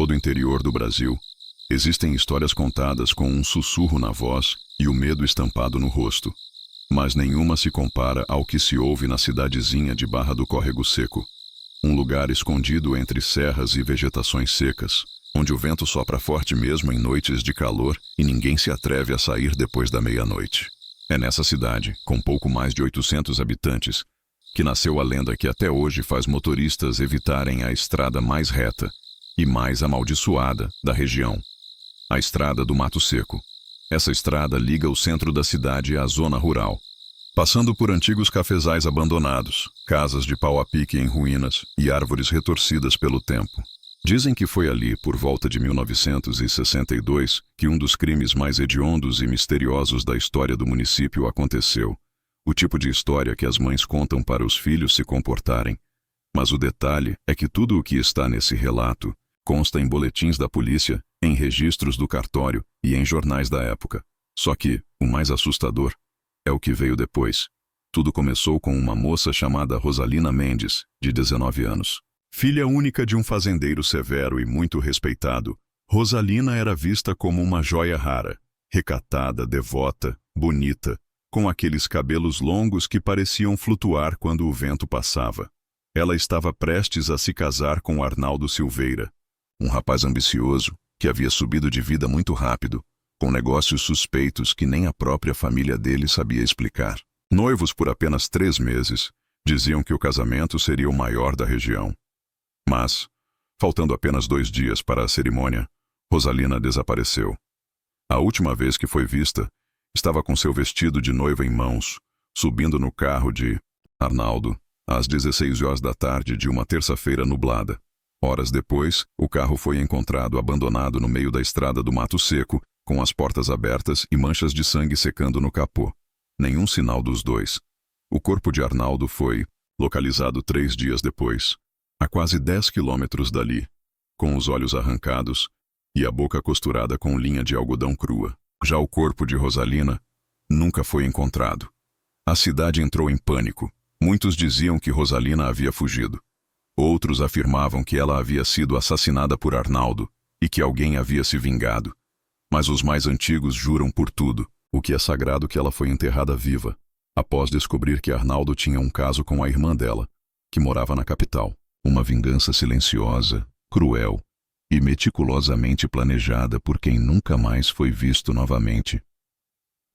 todo o interior do Brasil, existem histórias contadas com um sussurro na voz e o medo estampado no rosto. Mas nenhuma se compara ao que se ouve na cidadezinha de Barra do Córrego Seco. Um lugar escondido entre serras e vegetações secas, onde o vento sopra forte mesmo em noites de calor e ninguém se atreve a sair depois da meia-noite. É nessa cidade, com pouco mais de 800 habitantes, que nasceu a lenda que até hoje faz motoristas evitarem a estrada mais reta e mais amaldiçoada da região, a Estrada do Mato Seco. Essa estrada liga o centro da cidade à zona rural, passando por antigos cafezais abandonados, casas de pau a pique em ruínas e árvores retorcidas pelo tempo. Dizem que foi ali, por volta de 1962, que um dos crimes mais hediondos e misteriosos da história do município aconteceu. O tipo de história que as mães contam para os filhos se comportarem. Mas o detalhe é que tudo o que está nesse relato consta em boletins da polícia, em registros do cartório e em jornais da época. Só que, o mais assustador, é o que veio depois. Tudo começou com uma moça chamada Rosalina Mendes, de 19 anos. Filha única de um fazendeiro severo e muito respeitado, Rosalina era vista como uma joia rara, recatada, devota, bonita, com aqueles cabelos longos que pareciam flutuar quando o vento passava. Ela estava prestes a se casar com Arnaldo Silveira, um rapaz ambicioso que havia subido de vida muito rápido, com negócios suspeitos que nem a própria família dele sabia explicar. Noivos por apenas 3 meses, diziam que o casamento seria o maior da região. Mas, faltando apenas 2 dias para a cerimônia, Rosalina desapareceu. A última vez que foi vista, estava com seu vestido de noiva em mãos, subindo no carro de Arnaldo, às 16 horas da tarde de uma terça-feira nublada. Horas depois, o carro foi encontrado abandonado no meio da estrada do Mato Seco, com as portas abertas e manchas de sangue secando no capô. Nenhum sinal dos dois. O corpo de Arnaldo foi localizado 3 dias depois, a quase 10 quilômetros dali, com os olhos arrancados e a boca costurada com linha de algodão crua. Já o corpo de Rosalina nunca foi encontrado. A cidade entrou em pânico. Muitos diziam que Rosalina havia fugido. Outros afirmavam que ela havia sido assassinada por Arnaldo e que alguém havia se vingado. Mas os mais antigos juram por tudo, o que é sagrado, que ela foi enterrada viva, após descobrir que Arnaldo tinha um caso com a irmã dela, que morava na capital. Uma vingança silenciosa, cruel e meticulosamente planejada por quem nunca mais foi visto novamente.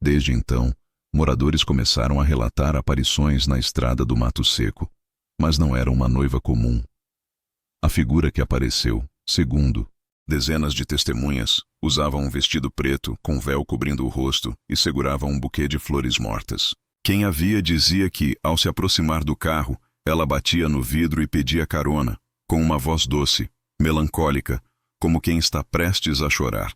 Desde então, moradores começaram a relatar aparições na estrada do Mato Seco, mas não era uma noiva comum. A figura que apareceu, segundo dezenas de testemunhas, usava um vestido preto com véu cobrindo o rosto e segurava um buquê de flores mortas. Quem a via dizia que, ao se aproximar do carro, ela batia no vidro e pedia carona, com uma voz doce, melancólica, como quem está prestes a chorar.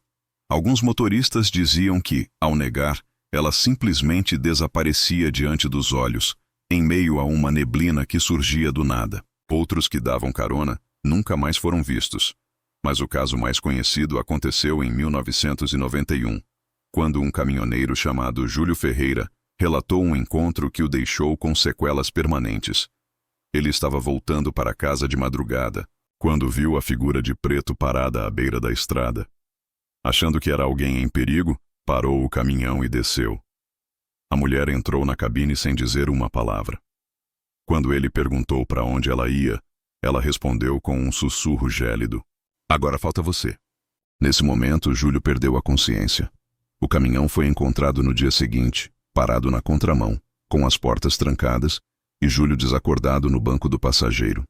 Alguns motoristas diziam que, ao negar, ela simplesmente desaparecia diante dos olhos, em meio a uma neblina que surgia do nada. Outros que davam carona nunca mais foram vistos. Mas o caso mais conhecido aconteceu em 1991, quando um caminhoneiro chamado Júlio Ferreira relatou um encontro que o deixou com sequelas permanentes. Ele estava voltando para casa de madrugada, quando viu a figura de preto parada à beira da estrada. Achando que era alguém em perigo, parou o caminhão e desceu. A mulher entrou na cabine sem dizer uma palavra. Quando ele perguntou para onde ela ia, ela respondeu com um sussurro gélido: "Agora falta você." Nesse momento, Júlio perdeu a consciência. O caminhão foi encontrado no dia seguinte, parado na contramão, com as portas trancadas, e Júlio desacordado no banco do passageiro.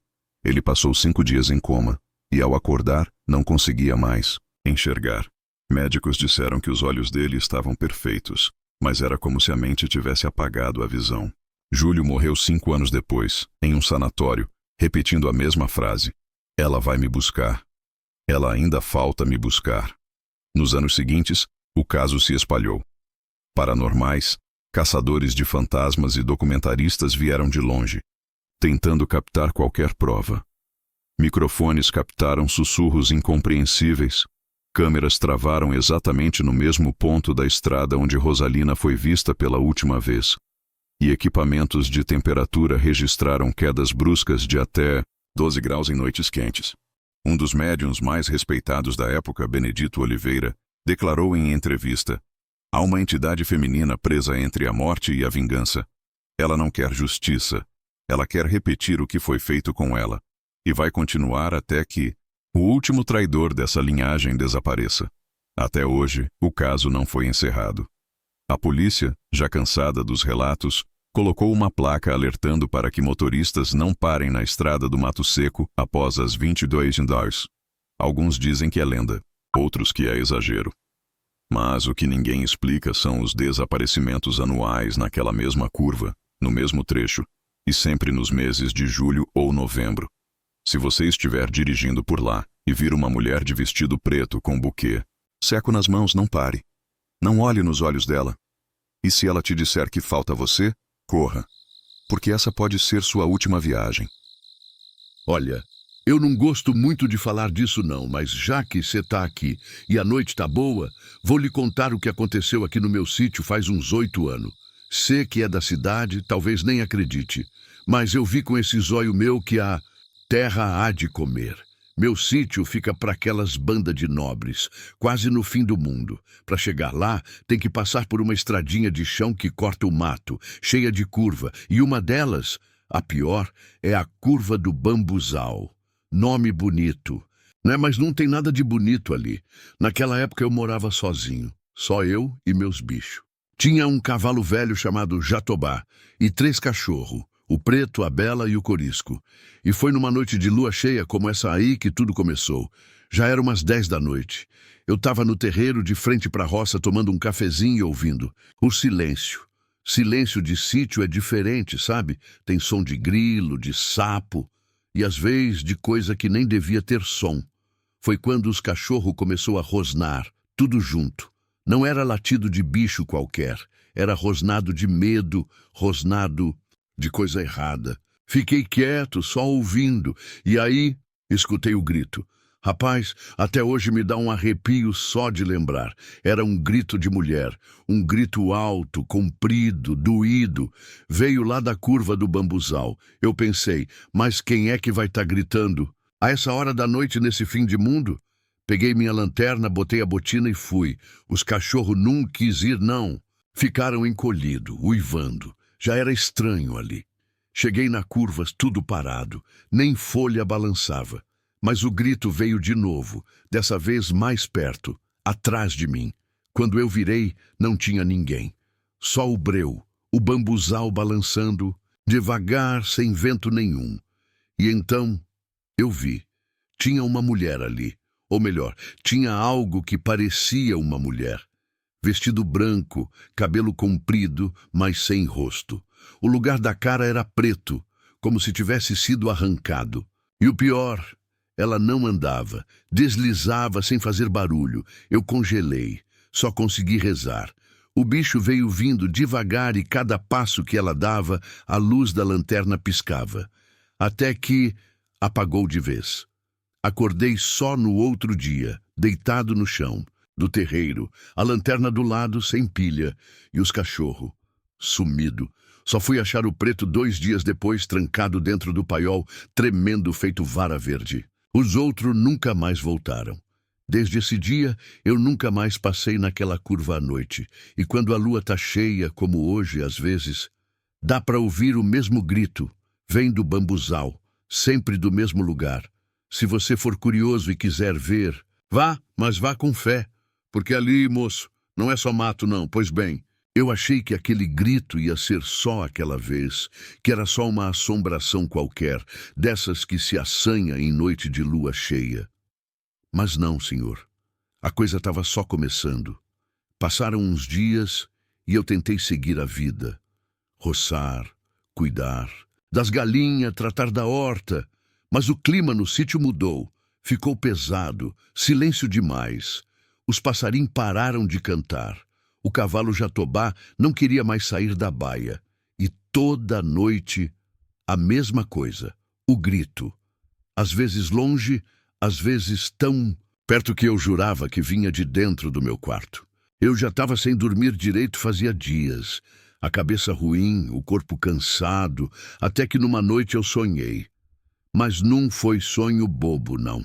Ele passou 5 dias em coma, e ao acordar, não conseguia mais enxergar. Médicos disseram que os olhos dele estavam perfeitos, mas era como se a mente tivesse apagado a visão. Júlio morreu 5 anos depois, em um sanatório, repetindo a mesma frase: "Ela vai me buscar. Ela ainda falta me buscar." Nos anos seguintes, o caso se espalhou. Paranormais, caçadores de fantasmas e documentaristas vieram de longe, tentando captar qualquer prova. Microfones captaram sussurros incompreensíveis. Câmeras travaram exatamente no mesmo ponto da estrada onde Rosalina foi vista pela última vez. E equipamentos de temperatura registraram quedas bruscas de até 12 graus em noites quentes. Um dos médiuns mais respeitados da época, Benedito Oliveira, declarou em entrevista: há uma entidade feminina presa entre a morte e a vingança. Ela não quer justiça. Ela quer repetir o que foi feito com ela. E vai continuar até que o último traidor dessa linhagem desapareça. Até hoje, o caso não foi encerrado. A polícia, já cansada dos relatos, colocou uma placa alertando para que motoristas não parem na estrada do Mato Seco após as 22h. Alguns dizem que é lenda, outros que é exagero. Mas o que ninguém explica são os desaparecimentos anuais naquela mesma curva, no mesmo trecho, e sempre nos meses de julho ou novembro. Se você estiver dirigindo por lá e vir uma mulher de vestido preto com buquê seco nas mãos, não pare. Não olhe nos olhos dela. E se ela te disser que falta você, corra, porque essa pode ser sua última viagem. Olha, eu não gosto muito de falar disso não, mas já que você tá aqui e a noite tá boa, vou lhe contar o que aconteceu aqui no meu sítio faz uns 8 anos. Você que é da cidade, talvez nem acredite, mas eu vi com esse zóio meu que a terra há de comer. Meu sítio fica para aquelas bandas de nobres, quase no fim do mundo. Para chegar lá, tem que passar por uma estradinha de chão que corta o mato, cheia de curva, e uma delas, a pior, é a curva do Bambuzal. Nome bonito, né? Mas não tem nada de bonito ali. Naquela época eu morava sozinho, só eu e meus bichos. Tinha um cavalo velho chamado Jatobá e 3 cachorros. O preto, a bela e o corisco. E foi numa noite de lua cheia como essa aí que tudo começou. Já era umas 10 da noite. Eu estava no terreiro de frente para a roça tomando um cafezinho e ouvindo. O silêncio. Silêncio de sítio é diferente, sabe? Tem som de grilo, de sapo e às vezes de coisa que nem devia ter som. Foi quando os cachorros começou a rosnar, tudo junto. Não era latido de bicho qualquer. Era rosnado de medo, rosnado de coisa errada. Fiquei quieto, só ouvindo, e aí escutei o grito. Rapaz, até hoje me dá um arrepio só de lembrar. Era um grito de mulher, um grito alto, comprido, doído. Veio lá da curva do Bambuzal. Eu pensei, mas quem é que vai estar gritando? A essa hora da noite nesse fim de mundo? Peguei minha lanterna, botei a botina e fui. Os cachorros não quis ir, não. Ficaram encolhidos, uivando. Já era estranho ali. Cheguei na curva, tudo parado, nem folha balançava. Mas o grito veio de novo, dessa vez mais perto, atrás de mim. Quando eu virei, não tinha ninguém. Só o breu, o bambuzal balançando, devagar, sem vento nenhum. E então, eu vi. Tinha uma mulher ali. Ou melhor, tinha algo que parecia uma mulher. Vestido branco, cabelo comprido, mas sem rosto. O lugar da cara era preto, como se tivesse sido arrancado. E o pior, ela não andava, deslizava sem fazer barulho. Eu congelei, só consegui rezar. O bicho veio vindo devagar e cada passo que ela dava, a luz da lanterna piscava. Até que apagou de vez. Acordei só no outro dia, deitado no chão do terreiro, a lanterna do lado sem pilha e os cachorros, sumido. Só fui achar o preto 2 dias depois, trancado dentro do paiol, tremendo feito vara verde. Os outros nunca mais voltaram. Desde esse dia, eu nunca mais passei naquela curva à noite, e quando a lua tá cheia, como hoje às vezes, dá para ouvir o mesmo grito, vem do Bambuzal, sempre do mesmo lugar. Se você for curioso e quiser ver, vá, mas vá com fé. Porque ali, moço, não é só mato não, pois bem, eu achei que aquele grito ia ser só aquela vez, que era só uma assombração qualquer, dessas que se assanha em noite de lua cheia. Mas não, senhor, a coisa estava só começando. Passaram uns dias e eu tentei seguir a vida. Roçar, cuidar, das galinhas, tratar da horta, mas o clima no sítio mudou, ficou pesado, silêncio demais. Os passarinhos pararam de cantar. O cavalo Jatobá não queria mais sair da baia. E toda noite, a mesma coisa, o grito. Às vezes longe, às vezes tão perto que eu jurava que vinha de dentro do meu quarto. Eu já estava sem dormir direito fazia dias. A cabeça ruim, o corpo cansado, até que numa noite eu sonhei. Mas não foi sonho bobo, não.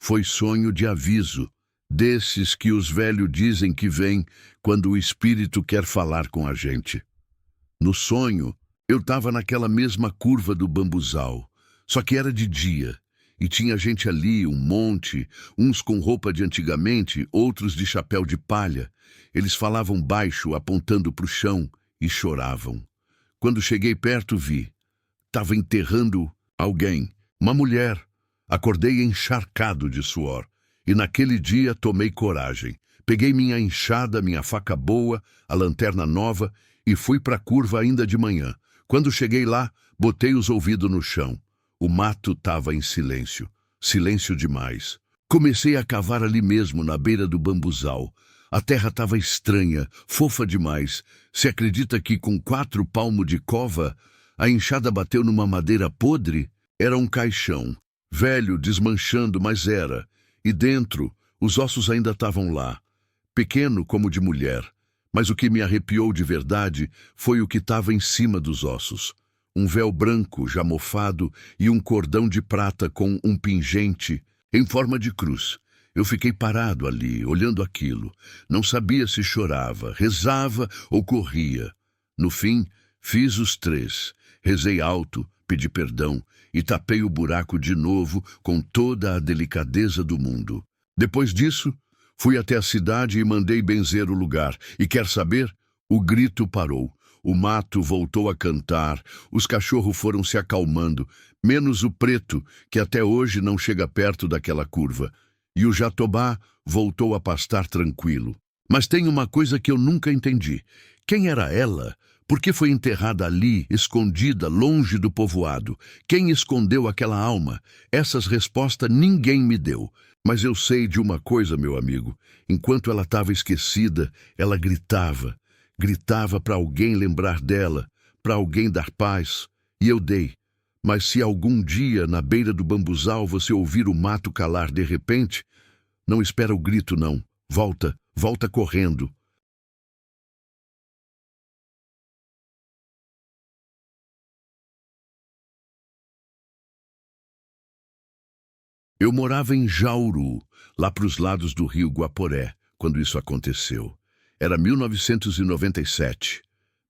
Foi sonho de aviso, desses que os velhos dizem que vem quando o espírito quer falar com a gente. No sonho, eu estava naquela mesma curva do bambuzal, só que era de dia, e tinha gente ali, um monte, uns com roupa de antigamente, outros de chapéu de palha. Eles falavam baixo, apontando para o chão, e choravam. Quando cheguei perto, vi. Estava enterrando alguém, uma mulher. Acordei encharcado de suor, e naquele dia tomei coragem. Peguei minha enxada, minha faca boa, a lanterna nova, e fui para a curva ainda de manhã. Quando cheguei lá, botei os ouvidos no chão. O mato estava em silêncio. Silêncio demais. Comecei a cavar ali mesmo, na beira do bambuzal. A terra estava estranha, fofa demais. Se acredita que com 4 palmos de cova, a enxada bateu numa madeira podre? Era um caixão. Velho, desmanchando, mas era. E dentro, os ossos ainda estavam lá. Pequeno como de mulher. Mas o que me arrepiou de verdade foi o que estava em cima dos ossos. Um véu branco, já mofado, e um cordão de prata com um pingente em forma de cruz. Eu fiquei parado ali, olhando aquilo. Não sabia se chorava, rezava ou corria. No fim, fiz os 3. Rezei alto, pedi perdão e tapei o buraco de novo com toda a delicadeza do mundo. Depois disso, fui até a cidade e mandei benzer o lugar. E quer saber? O grito parou. O mato voltou a cantar, os cachorros foram se acalmando, menos o preto, que até hoje não chega perto daquela curva. E o jatobá voltou a pastar tranquilo. Mas tem uma coisa que eu nunca entendi. Quem era ela? Por que foi enterrada ali, escondida, longe do povoado? Quem escondeu aquela alma? Essas respostas ninguém me deu. Mas eu sei de uma coisa, meu amigo. Enquanto ela estava esquecida, ela gritava. Gritava para alguém lembrar dela, para alguém dar paz. E eu dei. Mas se algum dia, na beira do bambuzal, você ouvir o mato calar de repente, não espera o grito, não. Volta, volta correndo. Eu morava em Jauru, lá para os lados do rio Guaporé, quando isso aconteceu. Era 1997.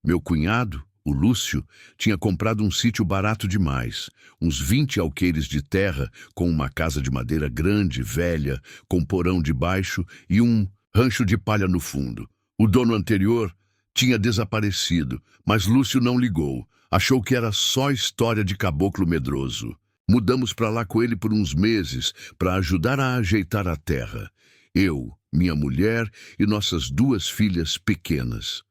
Meu cunhado, o Lúcio, tinha comprado um sítio barato demais, uns 20 alqueires de terra, com uma casa de madeira grande, velha, com porão debaixo e um rancho de palha no fundo. O dono anterior tinha desaparecido, mas Lúcio não ligou. Achou que era só história de caboclo medroso. Mudamos para lá com ele por uns meses, para ajudar a ajeitar a terra. Eu, minha mulher e nossas 2 filhas pequenas.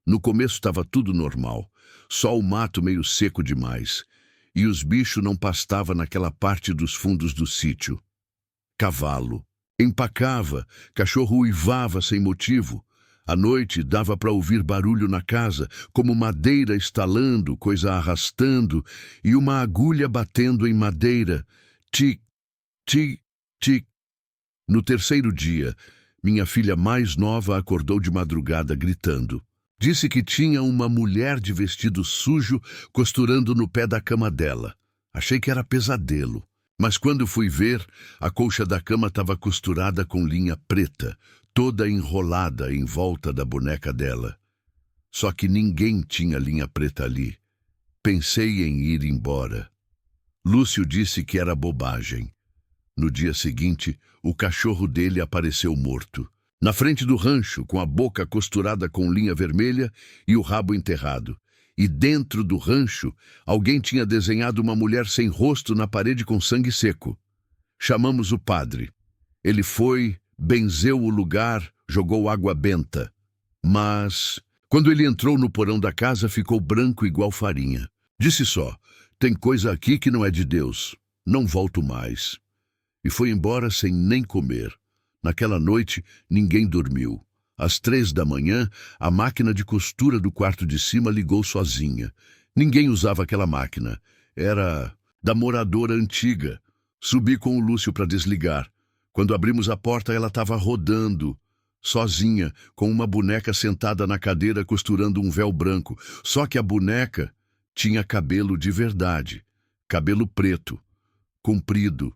No começo estava tudo normal, só o mato meio seco demais, e os bichos não pastavam naquela parte dos fundos do sítio. Cavalo. Empacava, cachorro uivava sem motivo. À noite dava para ouvir barulho na casa, como madeira estalando, coisa arrastando, e uma agulha batendo em madeira. Tic, tic, tic. No 3º dia, minha filha mais nova acordou de madrugada gritando. Disse que tinha uma mulher de vestido sujo costurando no pé da cama dela. Achei que era pesadelo. Mas quando fui ver, a colcha da cama estava costurada com linha preta, toda enrolada em volta da boneca dela. Só que ninguém tinha linha preta ali. Pensei em ir embora. Lúcio disse que era bobagem. No dia seguinte, o cachorro dele apareceu morto. Na frente do rancho, com a boca costurada com linha vermelha e o rabo enterrado. E dentro do rancho, alguém tinha desenhado uma mulher sem rosto na parede com sangue seco. Chamamos o padre. Ele foi, benzeu o lugar, jogou água benta. Mas, quando ele entrou no porão da casa, ficou branco igual farinha. Disse só, tem coisa aqui que não é de Deus. Não volto mais. E foi embora sem nem comer. Naquela noite, ninguém dormiu. Às 3 da manhã, a máquina de costura do quarto de cima ligou sozinha. Ninguém usava aquela máquina. Era da moradora antiga. Subi com o Lúcio para desligar. Quando abrimos a porta, ela estava rodando, sozinha, com uma boneca sentada na cadeira costurando um véu branco. Só que a boneca tinha cabelo de verdade, cabelo preto, comprido.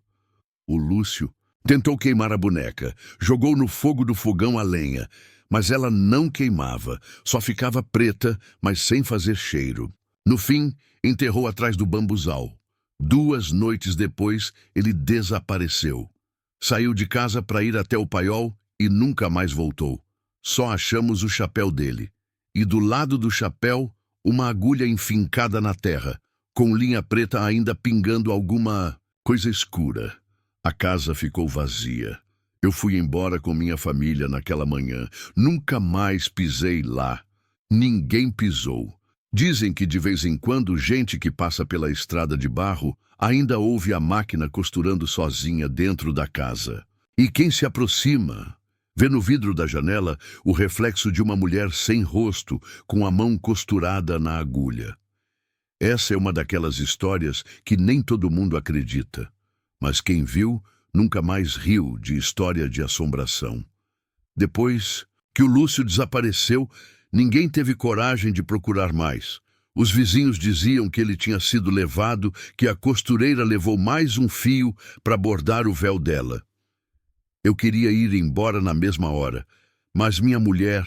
O Lúcio Tentou queimar a boneca, jogou no fogo do fogão a lenha, mas ela não queimava, só ficava preta, mas sem fazer cheiro. No fim, enterrou atrás do bambuzal. 2 noites depois, ele desapareceu. Saiu de casa para ir até o paiol e nunca mais voltou. Só achamos o chapéu dele. E do lado do chapéu, uma agulha enfincada na terra, com linha preta ainda pingando alguma coisa escura. A casa ficou vazia. Eu fui embora com minha família naquela manhã. Nunca mais pisei lá. Ninguém pisou. Dizem que de vez em quando gente que passa pela estrada de barro ainda ouve a máquina costurando sozinha dentro da casa. E quem se aproxima vê no vidro da janela o reflexo de uma mulher sem rosto, com a mão costurada na agulha. Essa é uma daquelas histórias que nem todo mundo acredita. Mas quem viu nunca mais riu de história de assombração. Depois que o Lúcio desapareceu, ninguém teve coragem de procurar mais. Os vizinhos diziam que ele tinha sido levado, que a costureira levou mais um fio para bordar o véu dela. Eu queria ir embora na mesma hora, mas minha mulher,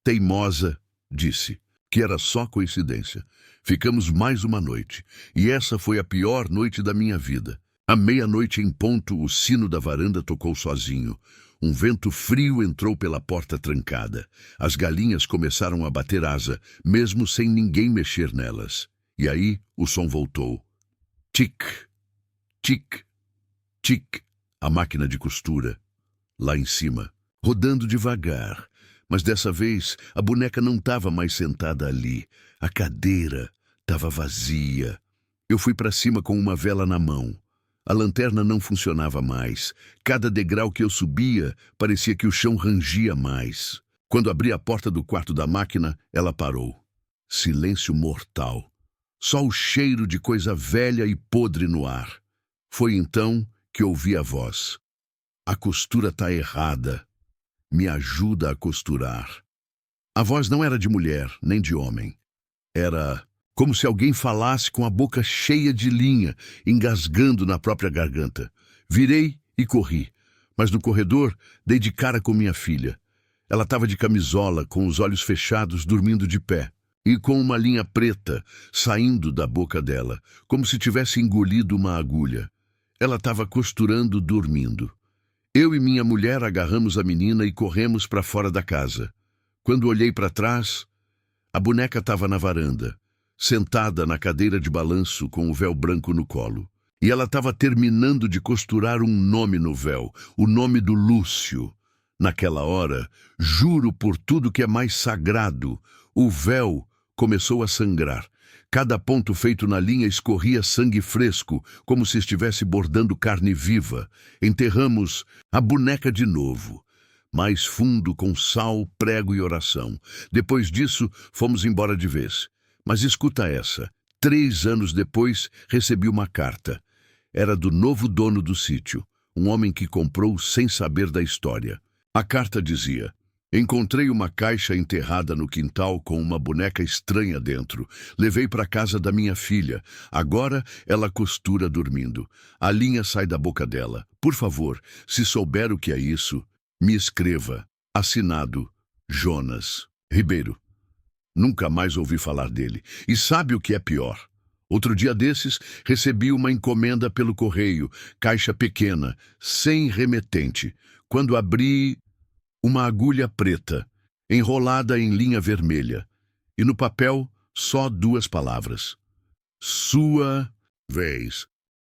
teimosa, disse que era só coincidência. Ficamos mais uma noite, e essa foi a pior noite da minha vida. À meia-noite em ponto, o sino da varanda tocou sozinho. Um vento frio entrou pela porta trancada. As galinhas começaram a bater asa, mesmo sem ninguém mexer nelas. E aí o som voltou. Tic, tic, tic. A máquina de costura, lá em cima, rodando devagar. Mas dessa vez a boneca não estava mais sentada ali. A cadeira estava vazia. Eu fui para cima com uma vela na mão. A lanterna não funcionava mais. Cada degrau que eu subia, parecia que o chão rangia mais. Quando abri a porta do quarto da máquina, ela parou. Silêncio mortal. Só o cheiro de coisa velha e podre no ar. Foi então que ouvi a voz. A costura tá errada. Me ajuda a costurar. A voz não era de mulher, nem de homem. Era como se alguém falasse com a boca cheia de linha, engasgando na própria garganta. Virei e corri, mas no corredor dei de cara com minha filha. Ela estava de camisola, com os olhos fechados, dormindo de pé, e com uma linha preta saindo da boca dela, como se tivesse engolido uma agulha. Ela estava costurando, dormindo. Eu e minha mulher agarramos a menina e corremos para fora da casa. Quando olhei para trás, a boneca estava na varanda, sentada na cadeira de balanço com o véu branco no colo. E ela estava terminando de costurar um nome no véu, o nome do Lúcio. Naquela hora, juro por tudo que é mais sagrado, o véu começou a sangrar. Cada ponto feito na linha escorria sangue fresco, como se estivesse bordando carne viva. Enterramos a boneca de novo, mais fundo com sal, prego e oração. Depois disso, fomos embora de vez. Mas escuta essa. 3 anos depois, recebi uma carta. Era do novo dono do sítio, um homem que comprou sem saber da história. A carta dizia: encontrei uma caixa enterrada no quintal com uma boneca estranha dentro. Levei para casa da minha filha. Agora ela costura dormindo. A linha sai da boca dela. Por favor, se souber o que é isso, me escreva. Assinado Jonas Ribeiro. Nunca mais ouvi falar dele. E sabe o que é pior? Outro dia desses, recebi uma encomenda pelo correio, caixa pequena, sem remetente. Quando abri, uma agulha preta, enrolada em linha vermelha. E no papel, só 2 palavras. Sua vez.